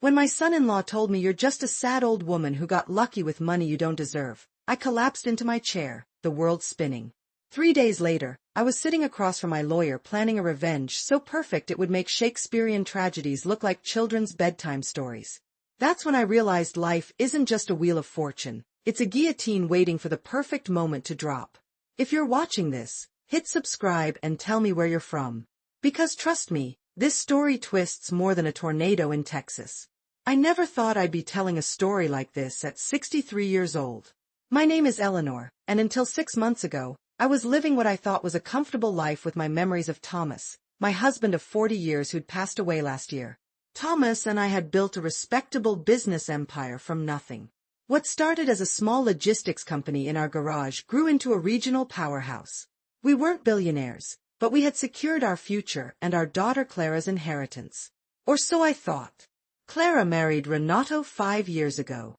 When my son-in-law told me you're just a sad old woman who got lucky with money you don't deserve, I collapsed into my chair, the world spinning. 3 days later, I was sitting across from my lawyer planning a revenge so perfect it would make Shakespearean tragedies look like children's bedtime stories. That's when I realized life isn't just a wheel of fortune, it's a guillotine waiting for the perfect moment to drop. If you're watching this, hit subscribe and tell me where you're from. Because trust me, this story twists more than a tornado in Texas. I never thought I'd be telling a story like this at 63 years old. My name is Eleanor, and until 6 months ago, I was living what I thought was a comfortable life with my memories of Thomas, my husband of 40 years who'd passed away last year. Thomas and I had built a respectable business empire from nothing. What started as a small logistics company in our garage grew into a regional powerhouse. We weren't billionaires, but we had secured our future and our daughter Clara's inheritance. Or so I thought. Clara married Renato 5 years ago.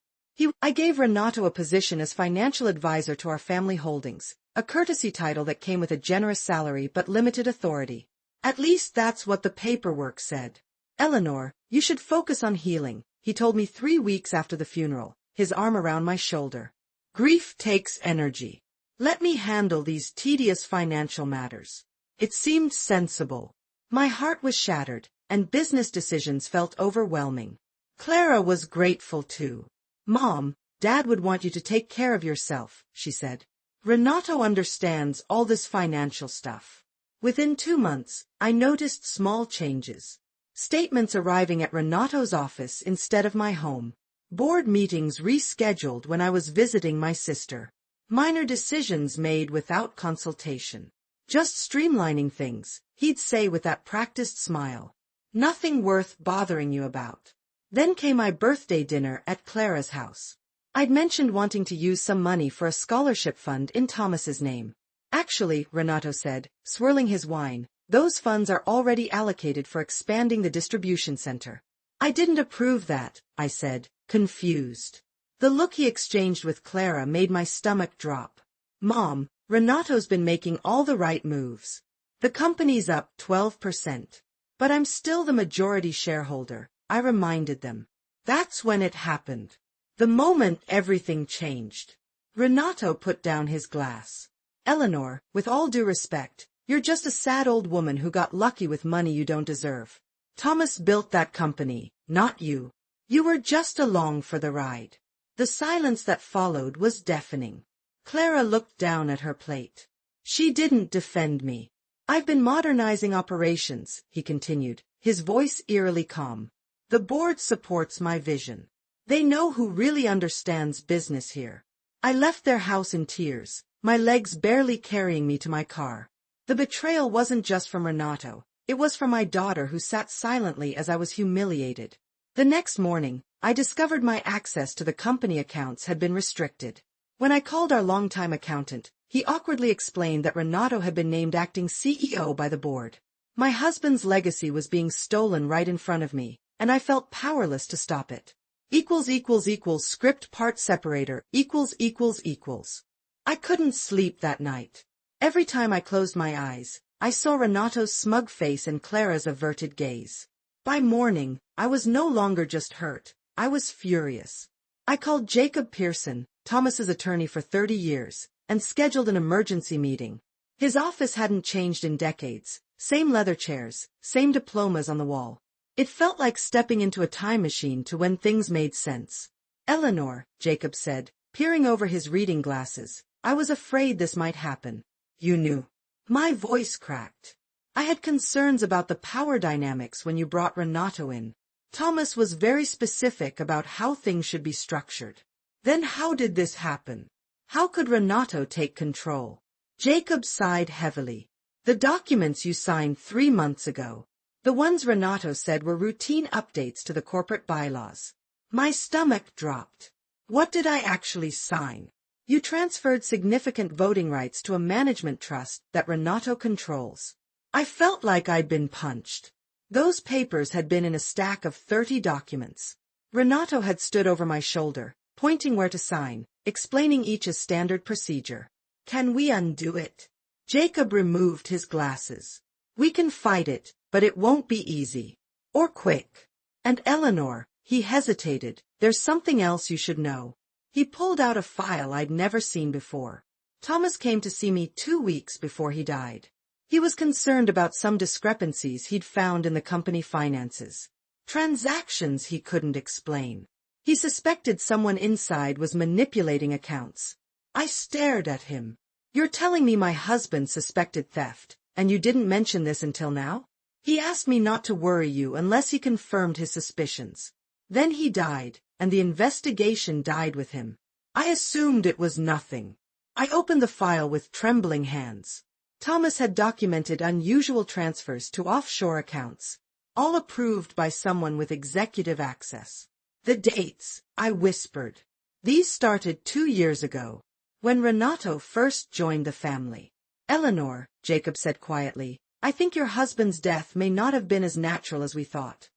I gave Renato a position as financial advisor to our family holdings, a courtesy title that came with a generous salary but limited authority. At least that's what the paperwork said. Eleanor, you should focus on healing, he told me 3 weeks after the funeral, his arm around my shoulder. Grief takes energy. Let me handle these tedious financial matters. It seemed sensible. My heart was shattered, and business decisions felt overwhelming. Clara was grateful too. Mom, Dad would want you to take care of yourself, she said. Renato understands all this financial stuff. Within 2 months, I noticed small changes. Statements arriving at Renato's office instead of my home. Board meetings rescheduled when I was visiting my sister. Minor decisions made without consultation. Just streamlining things, he'd say with that practiced smile. Nothing worth bothering you about. Then came my birthday dinner at Clara's house. I'd mentioned wanting to use some money for a scholarship fund in Thomas's name. Actually, Renato said, swirling his wine, those funds are already allocated for expanding the distribution center. I didn't approve that, I said, confused. The look he exchanged with Clara made my stomach drop. Mom, Renato's been making all the right moves. The company's up 12%. But I'm still the majority shareholder, I reminded them. That's when it happened. The moment everything changed. Renato put down his glass. Eleanor, with all due respect, you're just a sad old woman who got lucky with money you don't deserve. Thomas built that company, not you. You were just along for the ride. The silence that followed was deafening. Clara looked down at her plate. She didn't defend me. I've been modernizing operations, he continued, his voice eerily calm. The board supports my vision. They know who really understands business here. I left their house in tears, my legs barely carrying me to my car. The betrayal wasn't just from Renato, it was from my daughter who sat silently as I was humiliated. The next morning, I discovered my access to the company accounts had been restricted. When I called our longtime accountant, he awkwardly explained that Renato had been named acting CEO by the board. My husband's legacy was being stolen right in front of me, and I felt powerless to stop it. Script part separator ===. I couldn't sleep that night. Every time I closed my eyes, I saw Renato's smug face and Clara's averted gaze. By morning, I was no longer just hurt, I was furious. I called Jacob Pearson, Thomas's attorney for 30 years, and scheduled an emergency meeting. His office hadn't changed in decades, same leather chairs, same diplomas on the wall. It felt like stepping into a time machine to when things made sense. Eleanor, Jacob said, peering over his reading glasses, I was afraid this might happen. You knew. My voice cracked. I had concerns about the power dynamics when you brought Renato in. Thomas was very specific about how things should be structured. Then how did this happen? How could Renato take control? Jacob sighed heavily. The documents you signed 3 months ago. The ones Renato said were routine updates to the corporate bylaws. My stomach dropped. What did I actually sign? You transferred significant voting rights to a management trust that Renato controls. I felt like I'd been punched. Those papers had been in a stack of 30 documents. Renato had stood over my shoulder, pointing where to sign, explaining each as standard procedure. Can we undo it? Jacob removed his glasses. We can fight it, but it won't be easy. Or quick. And Eleanor, He hesitated. There's something else you should know. He pulled out a file I'd never seen before. Thomas came to see me 2 weeks before he died. He was concerned about some discrepancies he'd found in the company finances. Transactions he couldn't explain. He suspected someone inside was manipulating accounts. I stared at him. You're telling me my husband suspected theft, and you didn't mention this until now? He asked me not to worry you unless he confirmed his suspicions. Then he died, and the investigation died with him. I assumed it was nothing. I opened the file with trembling hands. Thomas had documented unusual transfers to offshore accounts, all approved by someone with executive access. The dates, I whispered. These started 2 years ago, when Renato first joined the family. Eleanor, Jacob said quietly, I think your husband's death may not have been as natural as we thought.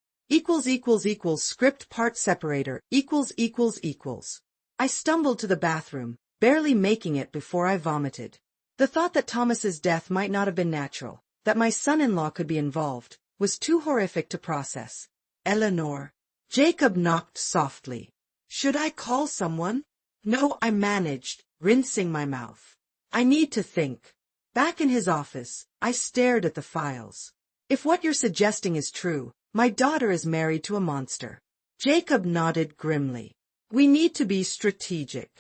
Script part separator, I stumbled to the bathroom, barely making it before I vomited. The thought that Thomas's death might not have been natural, that my son-in-law could be involved, was too horrific to process. Eleanor. Jacob knocked softly. Should I call someone? No, I managed, rinsing my mouth. I need to think. Back in his office, I stared at the files. If what you're suggesting is true, my daughter is married to a monster. Jacob nodded grimly. We need to be strategic.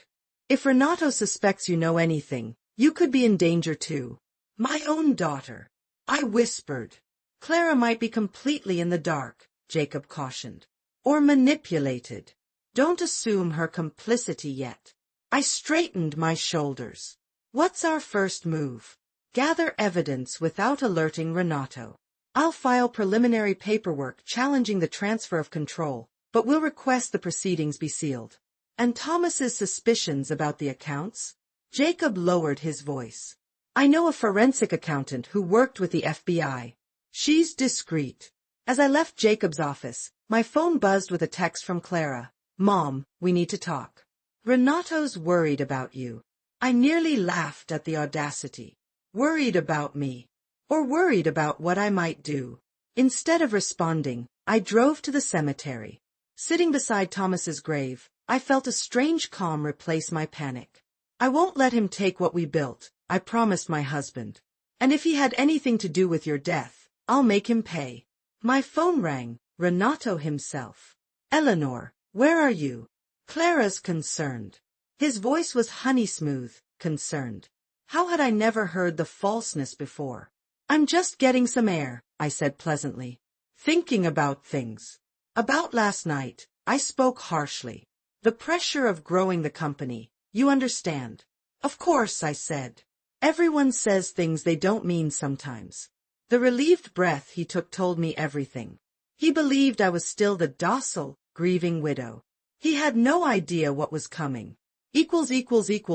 If Renato suspects you know anything, you could be in danger too. My own daughter. I whispered. Clara might be completely in the dark, Jacob cautioned. Or manipulated. Don't assume her complicity yet. I straightened my shoulders. What's our first move? Gather evidence without alerting Renato. I'll file preliminary paperwork challenging the transfer of control, but we'll request the proceedings be sealed. And Thomas's suspicions about the accounts? Jacob lowered his voice. I know a forensic accountant who worked with the FBI. She's discreet. As I left Jacob's office, my phone buzzed with a text from Clara. Mom, we need to talk. Renato's worried about you. I nearly laughed at the audacity. Worried about me. Or worried about what I might do. Instead of responding, I drove to the cemetery. Sitting beside Thomas's grave, I felt a strange calm replace my panic. I won't let him take what we built, I promised my husband. And if he had anything to do with your death, I'll make him pay. My phone rang, Renato himself. Eleanor, where are you? Clara's concerned. His voice was honey-smooth, concerned. How had I never heard the falseness before? I'm just getting some air, I said pleasantly. Thinking about things. About last night, I spoke harshly. The pressure of growing the company, you understand. Of course, I said. Everyone says things they don't mean sometimes. The relieved breath he took told me everything. He believed I was still the docile, grieving widow. He had no idea what was coming.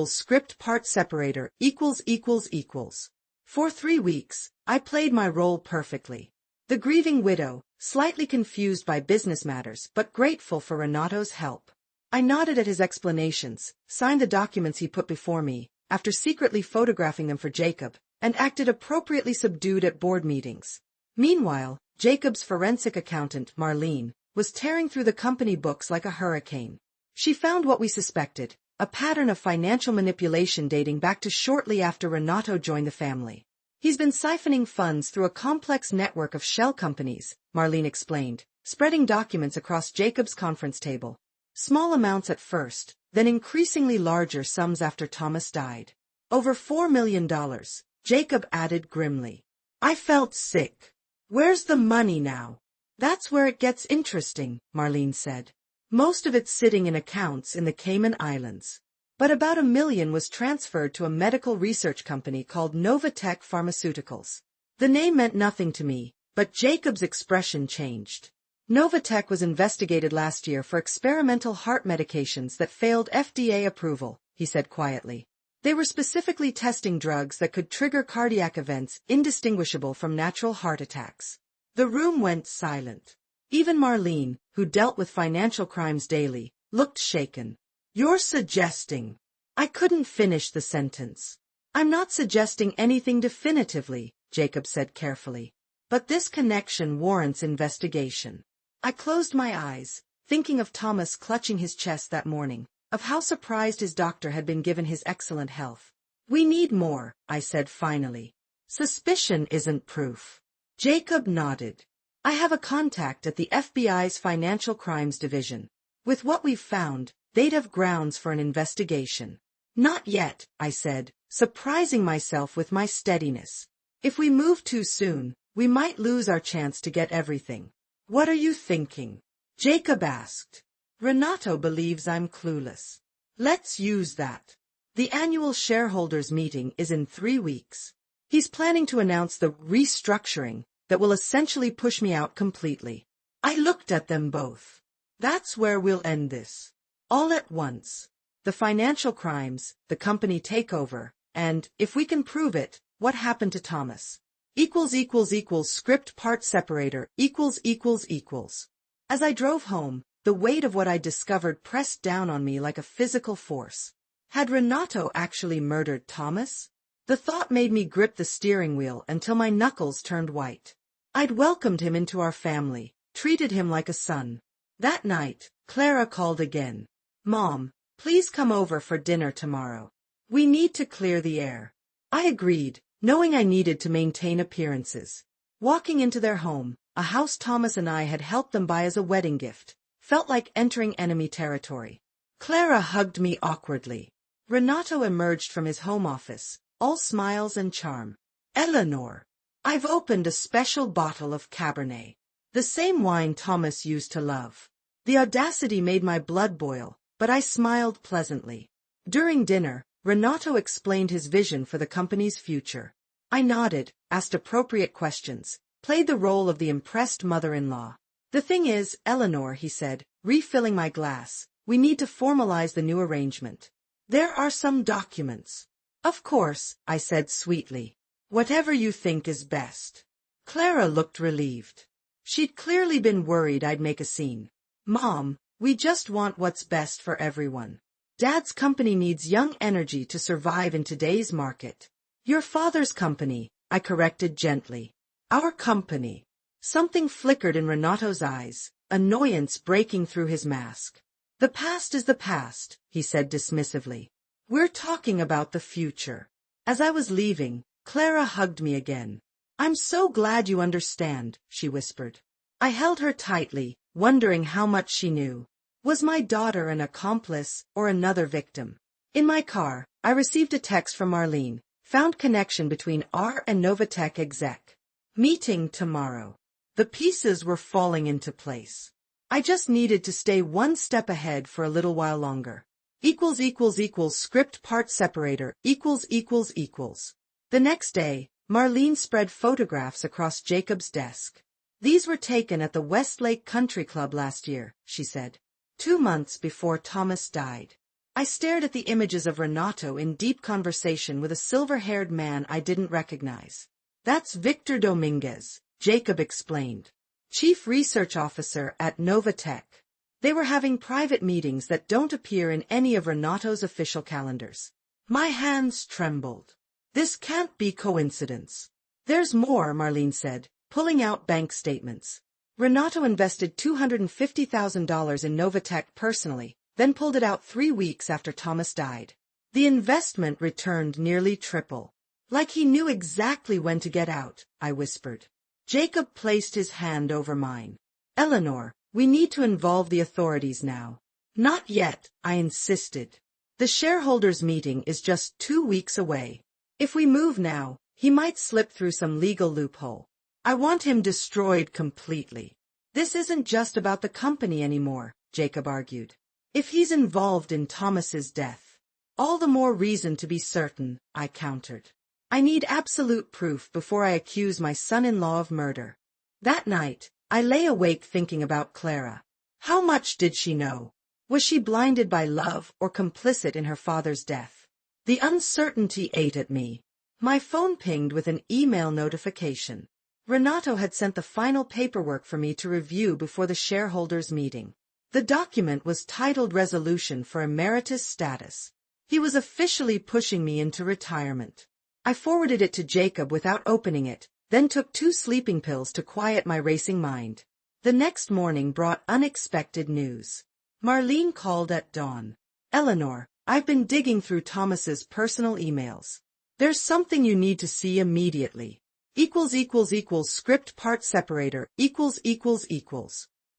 Script part separator, For 3 weeks, I played my role perfectly. The grieving widow, slightly confused by business matters but grateful for Renato's help. I nodded at his explanations, signed the documents he put before me, after secretly photographing them for Jacob, and acted appropriately subdued at board meetings. Meanwhile, Jacob's forensic accountant, Marlene, was tearing through the company books like a hurricane. She found what we suspected, a pattern of financial manipulation dating back to shortly after Renato joined the family. He's been siphoning funds through a complex network of shell companies, Marlene explained, spreading documents across Jacob's conference table. Small amounts at first, then increasingly larger sums after Thomas died. Over $4 million, Jacob added grimly. I felt sick. Where's the money now? That's where it gets interesting, Marlene said. Most of it's sitting in accounts in the Cayman Islands. But about $1 million was transferred to a medical research company called Novatech Pharmaceuticals. The name meant nothing to me, but Jacob's expression changed. Novatech was investigated last year for experimental heart medications that failed FDA approval, he said quietly. They were specifically testing drugs that could trigger cardiac events indistinguishable from natural heart attacks. The room went silent. Even Marlene, who dealt with financial crimes daily, looked shaken. You're suggesting. I couldn't finish the sentence. I'm not suggesting anything definitively, Jacob said carefully. But this connection warrants investigation. I closed my eyes, thinking of Thomas clutching his chest that morning, of how surprised his doctor had been given his excellent health. "We need more," I said finally. "Suspicion isn't proof." Jacob nodded. "I have a contact at the FBI's Financial Crimes Division. With what we've found, they'd have grounds for an investigation." "Not yet," I said, surprising myself with my steadiness. "If we move too soon, we might lose our chance to get everything." "What are you thinking?" Jacob asked. "Renato believes I'm clueless." "Let's use that. The annual shareholders meeting is in 3 weeks. He's planning to announce the restructuring that will essentially push me out completely." I looked at them both. "That's where we'll end this. All at once. The financial crimes, the company takeover, and, if we can prove it, what happened to Thomas. Script part separator ===. As I drove home, the weight of what I discovered pressed down on me like a physical force. Had Renato actually murdered Thomas? The thought made me grip the steering wheel until my knuckles turned white. I'd welcomed him into our family, treated him like a son. That night, Clara called again. "Mom, please come over for dinner tomorrow. We need to clear the air." I agreed, knowing I needed to maintain appearances. Walking into their home, a house Thomas and I had helped them buy as a wedding gift, felt like entering enemy territory. Clara hugged me awkwardly. Renato emerged from his home office, all smiles and charm. "Eleanor, I've opened a special bottle of Cabernet. The same wine Thomas used to love." The audacity made my blood boil, but I smiled pleasantly. During dinner, Renato explained his vision for the company's future. I nodded, asked appropriate questions, played the role of the impressed mother-in-law. "The thing is, Eleanor," he said, refilling my glass, "we need to formalize the new arrangement. There are some documents." "Of course," I said sweetly. "Whatever you think is best." Clara looked relieved. She'd clearly been worried I'd make a scene. "Mom, we just want what's best for everyone. Dad's company needs young energy to survive in today's market." "Your father's company," I corrected gently. "Our company." Something flickered in Renato's eyes, annoyance breaking through his mask. "The past is the past," he said dismissively. "We're talking about the future." As I was leaving, Clara hugged me again. "I'm so glad you understand," she whispered. I held her tightly, wondering how much she knew. Was my daughter an accomplice or another victim? In my car, I received a text from Marlene, found connection between R and Novatech exec. Meeting tomorrow. The pieces were falling into place. I just needed to stay one step ahead for a little while longer. Script part separator ===. The next day, Marlene spread photographs across Jacob's desk. "These were taken at the Westlake Country Club last year," she said. 2 months before Thomas died. I stared at the images of Renato in deep conversation with a silver-haired man I didn't recognize. "That's Victor Dominguez," Jacob explained. "Chief Research Officer at Novatech." They were having private meetings that don't appear in any of Renato's official calendars. My hands trembled. "This can't be coincidence." "There's more," Marlene said, pulling out bank statements. Renato invested $250,000 in Novatech personally, then pulled it out 3 weeks after Thomas died. The investment returned nearly triple. "Like he knew exactly when to get out," I whispered. Jacob placed his hand over mine. "Eleanor, we need to involve the authorities now." "Not yet," I insisted. "The shareholders' meeting is just 2 weeks away. If we move now, he might slip through some legal loophole. I want him destroyed completely." "This isn't just about the company anymore," Jacob argued. "If he's involved in Thomas's death, all the more reason to be certain," I countered. "I need absolute proof before I accuse my son-in-law of murder." That night, I lay awake thinking about Clara. How much did she know? Was she blinded by love or complicit in her father's death? The uncertainty ate at me. My phone pinged with an email notification. Renato had sent the final paperwork for me to review before the shareholders' meeting. The document was titled Resolution for Emeritus Status. He was officially pushing me into retirement. I forwarded it to Jacob without opening it, then took 2 sleeping pills to quiet my racing mind. The next morning brought unexpected news. Marlene called at dawn. Eleanor, I've been digging through Thomas's personal emails. There's something you need to see immediately. Script part separator,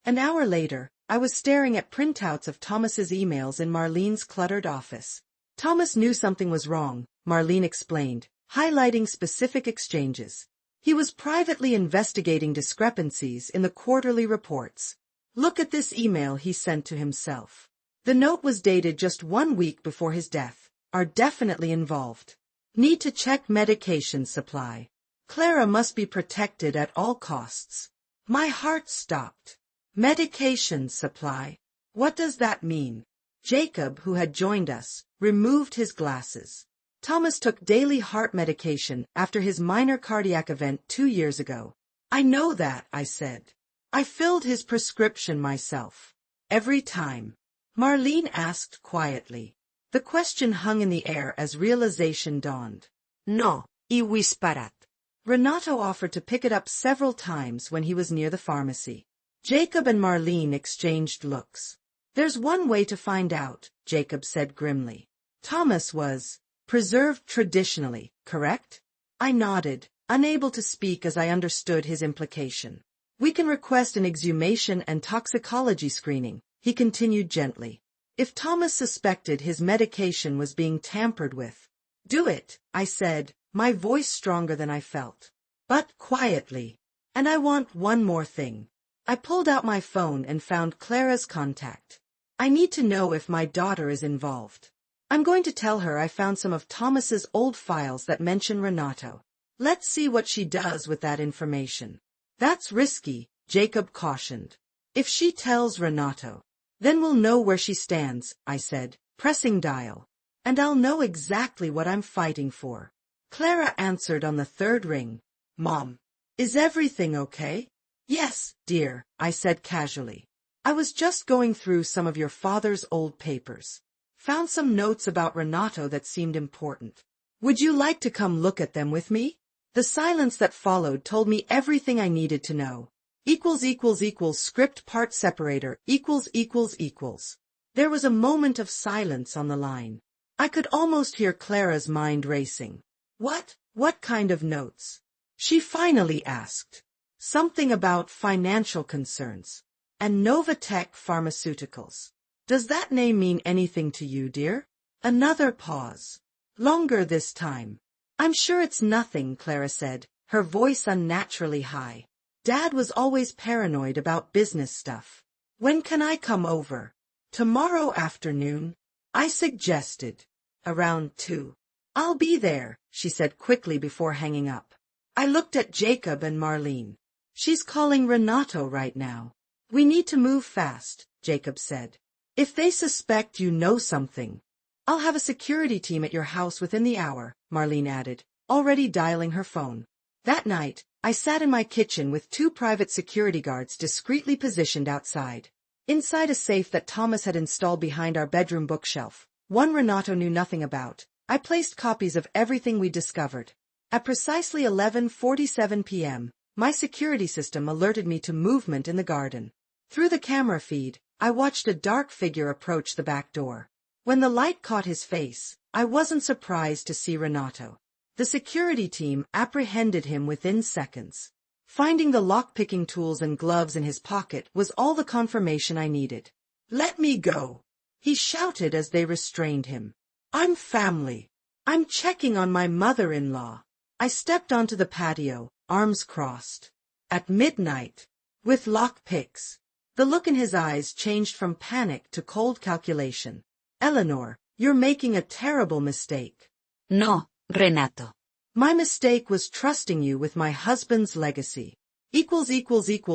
An hour later, I was staring at printouts of Thomas's emails in Marlene's cluttered office. Thomas knew something was wrong, Marlene explained, highlighting specific exchanges. He was privately investigating discrepancies in the quarterly reports. Look at this email he sent to himself. The note was dated just 1 week before his death. Are definitely involved. Need to check medication supply. Clara must be protected at all costs. My heart stopped. Medication supply. What does that mean? Jacob, who had joined us, removed his glasses. Thomas took daily heart medication after his minor cardiac event 2 years ago. I know that, I said. I filled his prescription myself. Every time. Marlene asked quietly. The question hung in the air as realization dawned. No, y whisperat. Renato offered to pick it up several times when he was near the pharmacy. Jacob and Marlene exchanged looks. There's one way to find out, Jacob said grimly. Thomas was preserved traditionally, correct? I nodded, unable to speak as I understood his implication. We can request an exhumation and toxicology screening, he continued gently. If Thomas suspected his medication was being tampered with. Do it, I said, my voice stronger than I felt. But quietly. And I want one more thing. I pulled out my phone and found Clara's contact. I need to know if my daughter is involved. I'm going to tell her I found some of Thomas's old files that mention Renato. Let's see what she does with that information. That's risky, Jacob cautioned. If she tells Renato, then we'll know where she stands, I said, pressing dial. And I'll know exactly what I'm fighting for. Clara answered on the 3rd ring. Mom, is everything okay? Yes, dear, I said casually. I was just going through some of your father's old papers. Found some notes about Renato that seemed important. Would you like to come look at them with me? The silence that followed told me everything I needed to know. Script part separator, There was a moment of silence on the line. I could almost hear Clara's mind racing. What kind of notes? She finally asked. Something about financial concerns. And Novatech Pharmaceuticals. Does that name mean anything to you, dear? Another pause. Longer this time. I'm sure it's nothing, Clara said, her voice unnaturally high. Dad was always paranoid about business stuff. When can I come over? Tomorrow afternoon? I suggested. Around 2. I'll be there, she said quickly before hanging up. I looked at Jacob and Marlene. She's calling Renato right now. We need to move fast, Jacob said. If they suspect you know something. I'll have a security team at your house within the hour, Marlene added, already dialing her phone. That night, I sat in my kitchen with 2 private security guards discreetly positioned outside. Inside a safe that Thomas had installed behind our bedroom bookshelf, one Renato knew nothing about, I placed copies of everything we discovered. At precisely 11:47 p.m., my security system alerted me to movement in the garden. Through the camera feed, I watched a dark figure approach the back door. When the light caught his face, I wasn't surprised to see Renato. The security team apprehended him within seconds. Finding the lock-picking tools and gloves in his pocket was all the confirmation I needed. Let me go, he shouted as they restrained him. I'm family. I'm checking on my mother-in-law. I stepped onto the patio, arms crossed. At midnight. With lock-picks. The look in his eyes changed from panic to cold calculation. Eleanor, you're making a terrible mistake. No, Renato. My mistake was trusting you with my husband's legacy.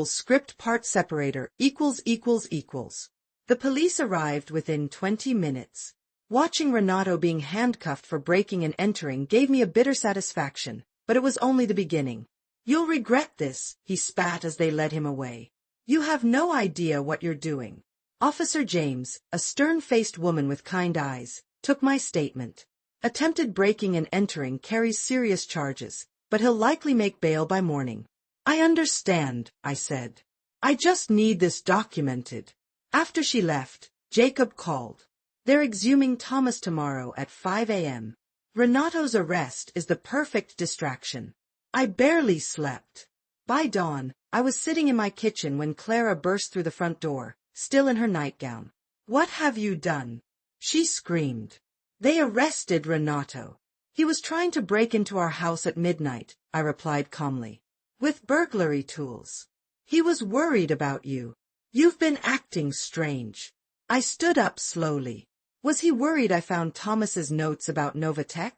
Script part separator, The police arrived within 20 minutes. Watching Renato being handcuffed for breaking and entering gave me a bitter satisfaction, but it was only the beginning. You'll regret this, he spat as they led him away. You have no idea what you're doing. Officer James, a stern-faced woman with kind eyes, took my statement. Attempted breaking and entering carries serious charges, but he'll likely make bail by morning. I understand, I said. I just need this documented. After she left, Jacob called. They're exhuming Thomas tomorrow at 5 a.m. Renato's arrest is the perfect distraction. I barely slept. By dawn, I was sitting in my kitchen when Clara burst through the front door, still in her nightgown. What have you done? She screamed. They arrested Renato. He was trying to break into our house at midnight, I replied calmly. With burglary tools. He was worried about you. You've been acting strange. I stood up slowly. Was he worried I found Thomas's notes about Novatech?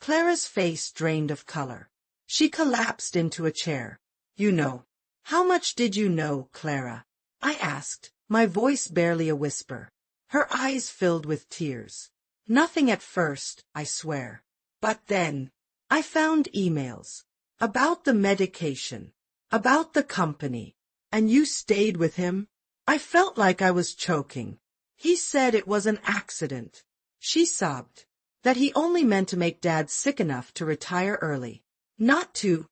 Clara's face drained of color. She collapsed into a chair. You know. How much did you know, Clara? I asked, my voice barely a whisper. Her eyes filled with tears. Nothing at first, I swear. But then, I found emails. About the medication. About the company. And you stayed with him? I felt like I was choking. He said it was an accident. She sobbed. That he only meant to make Dad sick enough to retire early. Not to.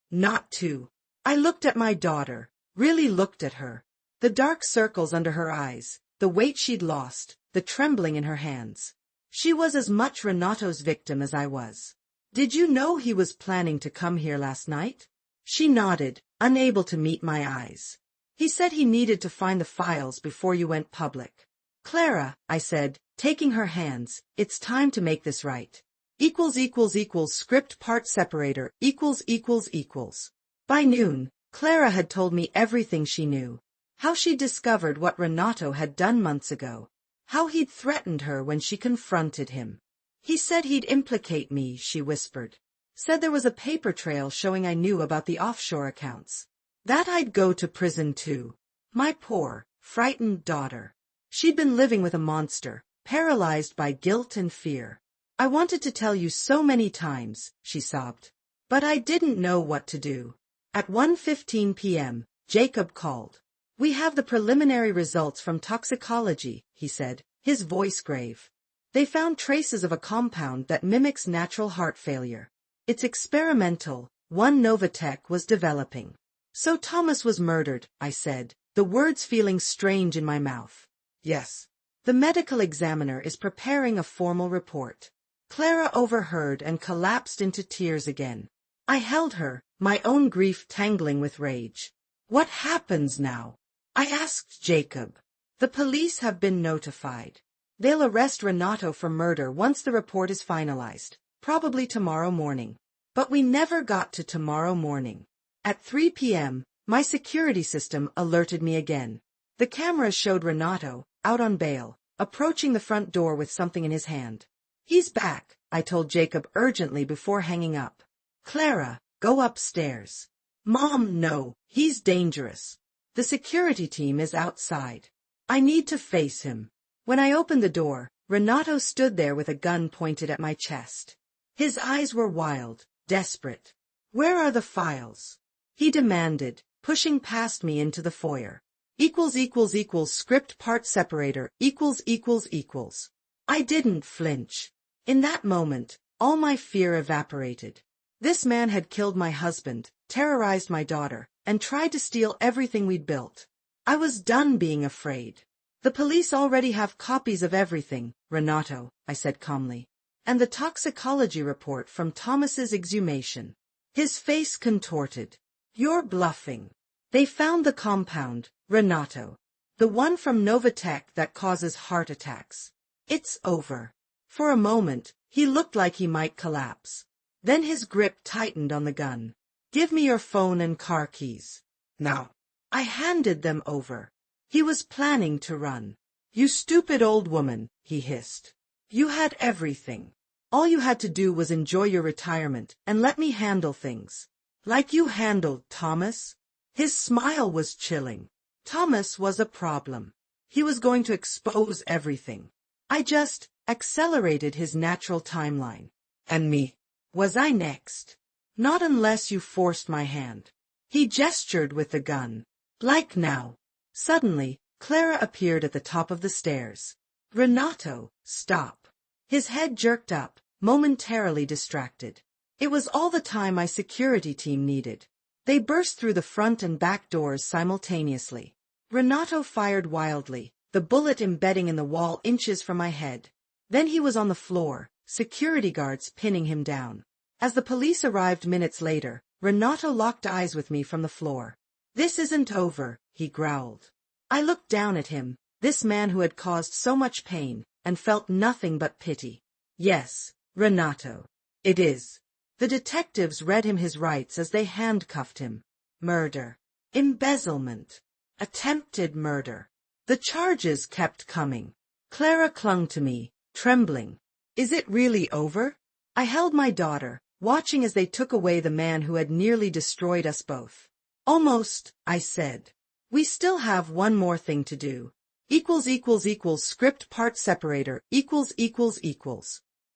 I looked at my daughter, really looked at her. The dark circles under her eyes, the weight she'd lost, the trembling in her hands. She was as much Renato's victim as I was. Did you know he was planning to come here last night? She nodded, unable to meet my eyes. He said he needed to find the files before you went public. Clara, I said, taking her hands, it's time to make this right. Script part separator, equals. By noon, Clara had told me everything she knew. How she'd discovered what Renato had done months ago. How he'd threatened her when she confronted him. He said he'd implicate me, she whispered. Said there was a paper trail showing I knew about the offshore accounts. That I'd go to prison too. My poor, frightened daughter. She'd been living with a monster, paralyzed by guilt and fear. I wanted to tell you so many times, she sobbed. But I didn't know what to do. At 1:15 p.m., Jacob called. We have the preliminary results from toxicology, he said, his voice grave. They found traces of a compound that mimics natural heart failure. It's experimental, one Novatech was developing. So Thomas was murdered, I said, the words feeling strange in my mouth. Yes. The medical examiner is preparing a formal report. Clara overheard and collapsed into tears again. I held her, my own grief tangling with rage. What happens now? I asked Jacob. The police have been notified. They'll arrest Renato for murder once the report is finalized, probably tomorrow morning. But we never got to tomorrow morning. At 3 p.m., my security system alerted me again. The cameras showed Renato, out on bail, approaching the front door with something in his hand. He's back, I told Jacob urgently before hanging up. Clara, go upstairs. Mom, no, he's dangerous. The security team is outside. I need to face him. When I opened the door, Renato stood there with a gun pointed at my chest. His eyes were wild, desperate. Where are the files? He demanded, pushing past me into the foyer. Script part separator, equals. I didn't flinch. In that moment, all my fear evaporated. This man had killed my husband, terrorized my daughter, and tried to steal everything we'd built. I was done being afraid. The police already have copies of everything, Renato, I said calmly. And the toxicology report from Thomas's exhumation. His face contorted. You're bluffing. They found the compound, Renato. The one from Novatech that causes heart attacks. It's over. For a moment, he looked like he might collapse. Then his grip tightened on the gun. Give me your phone and car keys. Now. I handed them over. He was planning to run. You stupid old woman, he hissed. You had everything. All you had to do was enjoy your retirement and let me handle things. Like you handled Thomas. His smile was chilling. Thomas was a problem. He was going to expose everything. I just accelerated his natural timeline. And me? Was I next? Not unless you forced my hand. He gestured with the gun. Like now. Suddenly, Clara appeared at the top of the stairs. Renato, stop. His head jerked up, momentarily distracted. It was all the time my security team needed. They burst through the front and back doors simultaneously. Renato fired wildly, the bullet embedding in the wall inches from my head. Then he was on the floor, security guards pinning him down. As the police arrived minutes later, Renato locked eyes with me from the floor. "This isn't over," he growled. I looked down at him, this man who had caused so much pain, and felt nothing but pity. "Yes, Renato. It is." The detectives read him his rights as they handcuffed him. Murder. Embezzlement. Attempted murder. The charges kept coming. Clara clung to me, trembling. "Is it really over?" I held my daughter, watching as they took away the man who had nearly destroyed us both. "Almost," I said. "We still have one more thing to do. Script part separator,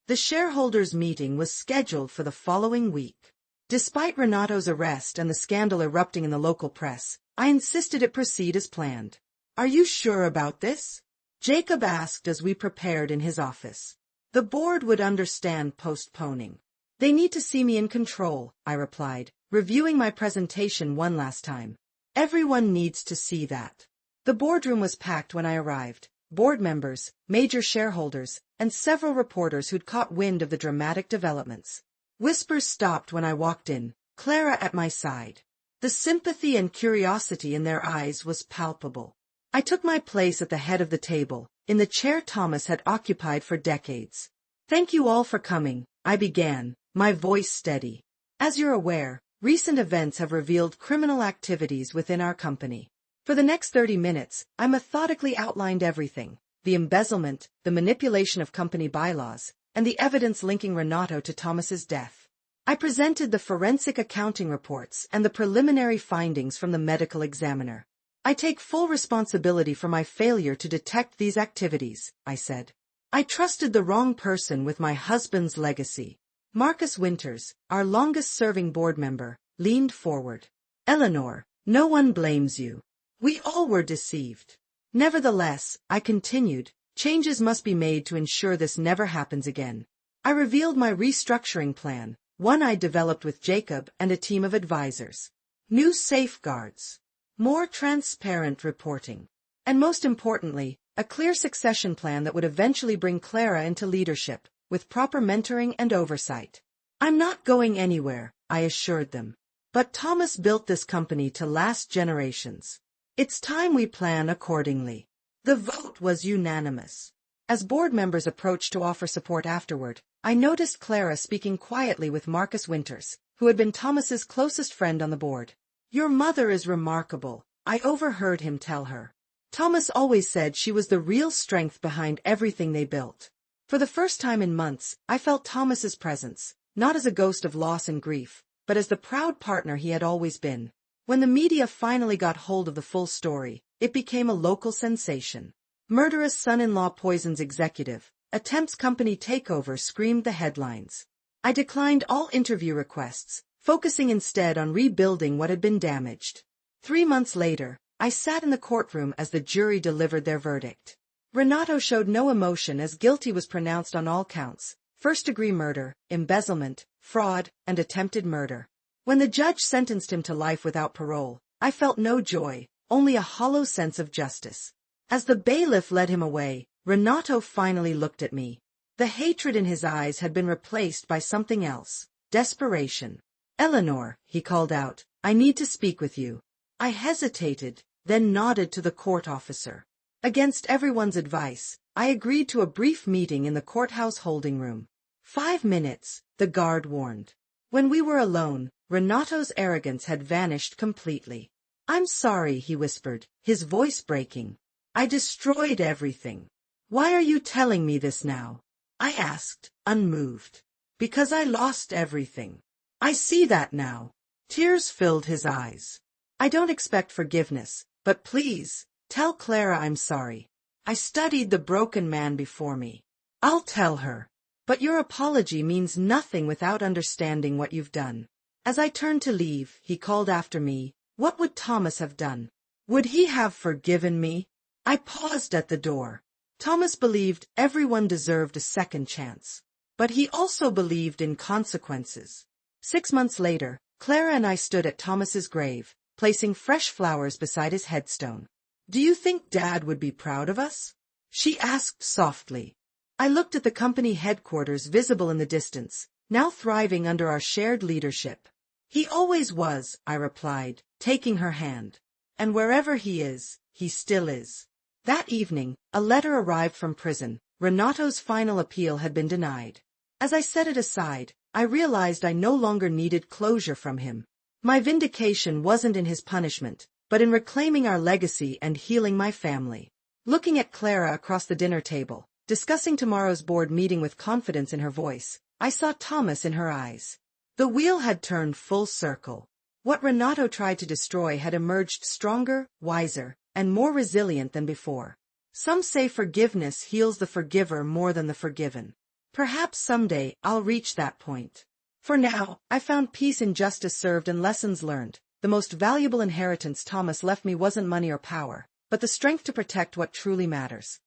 The shareholders' meeting was scheduled for the following week. Despite Renato's arrest and the scandal erupting in the local press, I insisted it proceed as planned. "Are you sure about this?" Jacob asked as we prepared in his office. "The board would understand postponing." "They need to see me in control," I replied, reviewing my presentation one last time. "Everyone needs to see that." The boardroom was packed when I arrived. Board members, major shareholders, and several reporters who'd caught wind of the dramatic developments. Whispers stopped when I walked in, Clara at my side. The sympathy and curiosity in their eyes was palpable. I took my place at the head of the table, in the chair Thomas had occupied for decades. "Thank you all for coming," I began, my voice steady. "As you're aware, recent events have revealed criminal activities within our company. For the next 30 minutes, I methodically outlined everything: the embezzlement, the manipulation of company bylaws, and the evidence linking Renato to Thomas's death. I presented the forensic accounting reports and the preliminary findings from the medical examiner. I take full responsibility for my failure to detect these activities," I said. "I trusted the wrong person with my husband's legacy." Marcus Winters, our longest-serving board member, leaned forward. "Eleanor, no one blames you. We all were deceived. Nevertheless," I continued, "changes must be made to ensure this never happens again." I revealed my restructuring plan, one I developed with Jacob and a team of advisors. New safeguards, more transparent reporting, and most importantly, a clear succession plan that would eventually bring Clara into leadership, with proper mentoring and oversight. "I'm not going anywhere," I assured them. "But Thomas built this company to last generations. It's time we plan accordingly." The vote was unanimous. As board members approached to offer support afterward, I noticed Clara speaking quietly with Marcus Winters, who had been Thomas's closest friend on the board. "Your mother is remarkable," I overheard him tell her. "Thomas always said she was the real strength behind everything they built." For the first time in months, I felt Thomas's presence, not as a ghost of loss and grief, but as the proud partner he had always been. When the media finally got hold of the full story, it became a local sensation. "Murderous son-in-law poisons executive, attempts company takeover," screamed the headlines. I declined all interview requests, focusing instead on rebuilding what had been damaged. 3 months later, I sat in the courtroom as the jury delivered their verdict. Renato showed no emotion as guilty was pronounced on all counts: first-degree murder, embezzlement, fraud, and attempted murder. When the judge sentenced him to life without parole, I felt no joy, only a hollow sense of justice. As the bailiff led him away, Renato finally looked at me. The hatred in his eyes had been replaced by something else: desperation. "Eleanor," he called out, "I need to speak with you." I hesitated, then nodded to the court officer. Against everyone's advice, I agreed to a brief meeting in the courthouse holding room. 5 minutes, the guard warned. When we were alone, Renato's arrogance had vanished completely. "I'm sorry," he whispered, his voice breaking. "I destroyed everything." "Why are you telling me this now?" I asked, unmoved. "Because I lost everything. I see that now." Tears filled his eyes. "I don't expect forgiveness, but please, tell Clara I'm sorry. I studied the broken man before me. I'll tell her. But your apology means nothing without understanding what you've done." As I turned to leave, he called after me, "What would Thomas have done? Would he have forgiven me?" I paused at the door. Thomas believed everyone deserved a second chance. But he also believed in consequences. 6 months later, Clara and I stood at Thomas's grave, placing fresh flowers beside his headstone. Do you think Dad would be proud of us? She asked softly. I looked at the company headquarters visible in the distance, now thriving under our shared leadership. He always was, I replied, taking her hand. And wherever he is, he still is. That evening, a letter arrived from prison. Renato's final appeal had been denied. As I set it aside, I realized I no longer needed closure from him. My vindication wasn't in his punishment, but in reclaiming our legacy and healing my family. Looking at Clara across the dinner table, discussing tomorrow's board meeting with confidence in her voice, I saw Thomas in her eyes. The wheel had turned full circle. What Renato tried to destroy had emerged stronger, wiser, and more resilient than before. Some say forgiveness heals the forgiver more than the forgiven. Perhaps someday I'll reach that point. For now, I found peace in justice served and lessons learned. The most valuable inheritance Thomas left me wasn't money or power, but the strength to protect what truly matters.